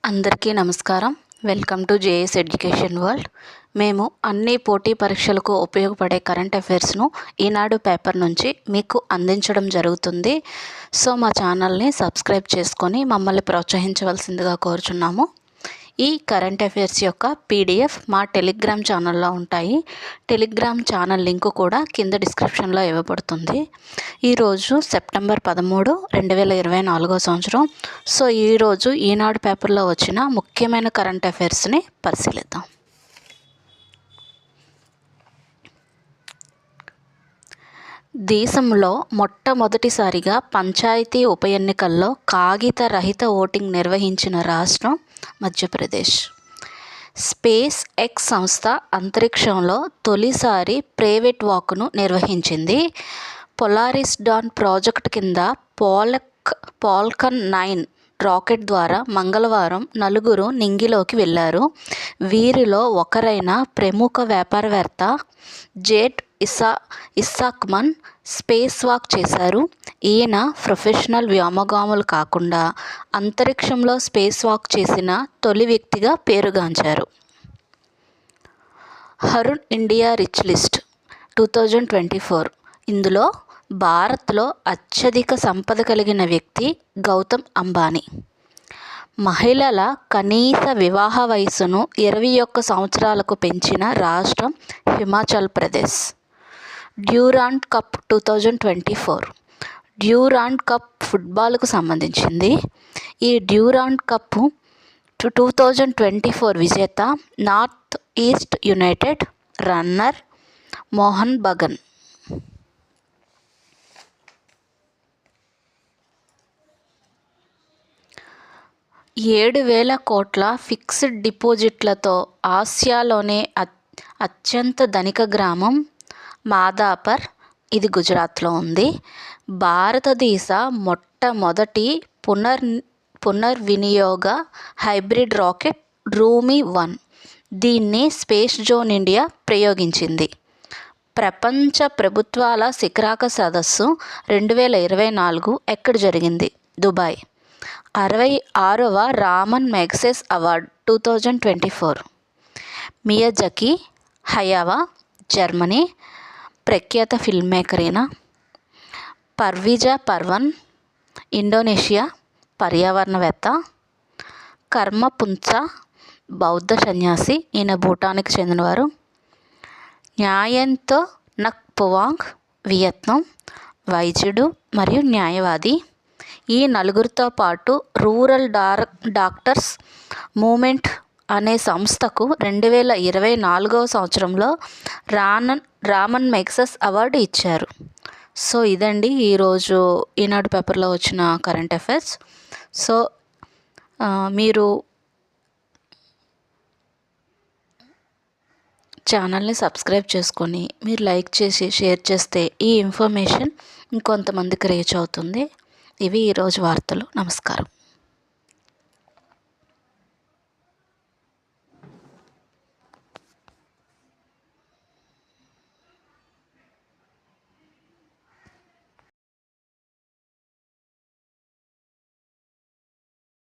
అందరికీ నమస్కారం. Welcome to JS education world. మేము అన్ని పోటీ పరీక్షలకు ఉపయోగపడే కరెంట్ అఫైర్స్ను ఈనాడు పేపర్ నుంచి మీకు అందించడం జరుగుతుంది. సో మా ఛానల్ని సబ్స్క్రైబ్ చేసుకొని మమ్మల్ని ప్రోత్సహించవలసిందిగా కోరుచున్నాము. ఈ కరెంట్ అఫైర్స్ యొక్క పీడిఎఫ్ మా టెలిగ్రామ్ ఛానల్లో ఉంటాయి. టెలిగ్రామ్ ఛానల్ లింకు కూడా కింద డిస్క్రిప్షన్లో ఇవ్వబడుతుంది. ఈరోజు సెప్టెంబర్ 13, 2024 సంవత్సరం. సో ఈరోజు ఈనాడు పేపర్లో వచ్చిన ముఖ్యమైన కరెంట్ అఫైర్స్ని పరిశీలిద్దాం. దేశంలో మొట్టమొదటిసారిగా పంచాయతీ ఉప ఎన్నికల్లో కాగిత రహిత ఓటింగ్ నిర్వహించిన రాష్ట్రం మధ్యప్రదేశ్. స్పేస్ ఎక్స్ సంస్థ అంతరిక్షంలో తొలిసారి ప్రైవేట్ వాక్ను నిర్వహించింది. పొలారిస్ డాన్ ప్రాజెక్టు కింద ఫాల్కన్ 9 రాకెట్ ద్వారా మంగళవారం 4 నింగిలోకి వెళ్లారు. వీరిలో ఒకరైన ప్రముఖ వ్యాపారవేత్త జేట్ ఇస్సాక్మన్ స్పేస్ వాక్ చేశారు. ఈయన ప్రొఫెషనల్ వ్యోమగాములు కాకుండా అంతరిక్షంలో స్పేస్ వాక్ చేసిన తొలి వ్యక్తిగా పేరుగాంచారు. Hurun India rich list 2024. ఇందులో భారత్లో అత్యధిక సంపద కలిగిన వ్యక్తి గౌతమ్ అంబానీ. మహిళల కనీస వివాహ వయసును 21 సంవత్సరాలకు పెంచిన రాష్ట్రం Himachal Pradesh. Durand cup 2024. Durand cup ఫుట్బాల్కు సంబంధించింది. ఈ డ్యూరాండ్ కప్ 2024 విజేత north east united runner Mohun Bagan. $7,000 కోట్ల ఫిక్స్డ్ డిపాజిట్లతో ఆసియాలోనే అత్యంత ధనిక గ్రామం మాదాపర్, ఇది గుజరాత్లో ఉంది. భారతదేశ మొట్టమొదటి పునర్వినియోగ హైబ్రిడ్ రాకెట్ రూమి 1. దీన్ని స్పేస్ జోన్ ఇండియా ప్రయోగించింది. ప్రపంచ ప్రభుత్వాల శిఖరాగ్ర సదస్సు 2024 ఎక్కడ జరిగింది? దుబాయ్. 66వ Ramon Magsaysay award 2024. Miyazaki Hayao, Germany, ప్రఖ్యాత ఫిల్మ్ మేకర్ ఈయన. పర్వీజా పర్వన్, ఇండోనేషియా, పర్యావరణవేత్త. కర్మపుంసా, బౌద్ధ సన్యాసి, ఈయన భూటాన్కి చెందినవారు. న్యాయంతో నక్ పువాంగ్, వియత్నాం, వైద్యుడు మరియు న్యాయవాది. ఈ నలుగురితో పాటు రూరల్ డాక్టర్స్ మూవ్మెంట్ అనే సంస్థకు 2024 సంవత్సరంలో రామన్ మ్యాగ్సెస్ అవార్డు ఇచ్చారు. సో ఇదండి ఈరోజు ఈనాడు పేపర్లో వచ్చిన కరెంట్ అఫైర్స్. సో మీరు ఛానల్ని సబ్స్క్రైబ్ చేసుకొని మీరు లైక్ చేసి షేర్ చేస్తే ఈ ఇన్ఫర్మేషన్ ఇంకొంతమందికి రీచ్ అవుతుంది. ఇవి ఈరోజు వార్తలు. నమస్కారం.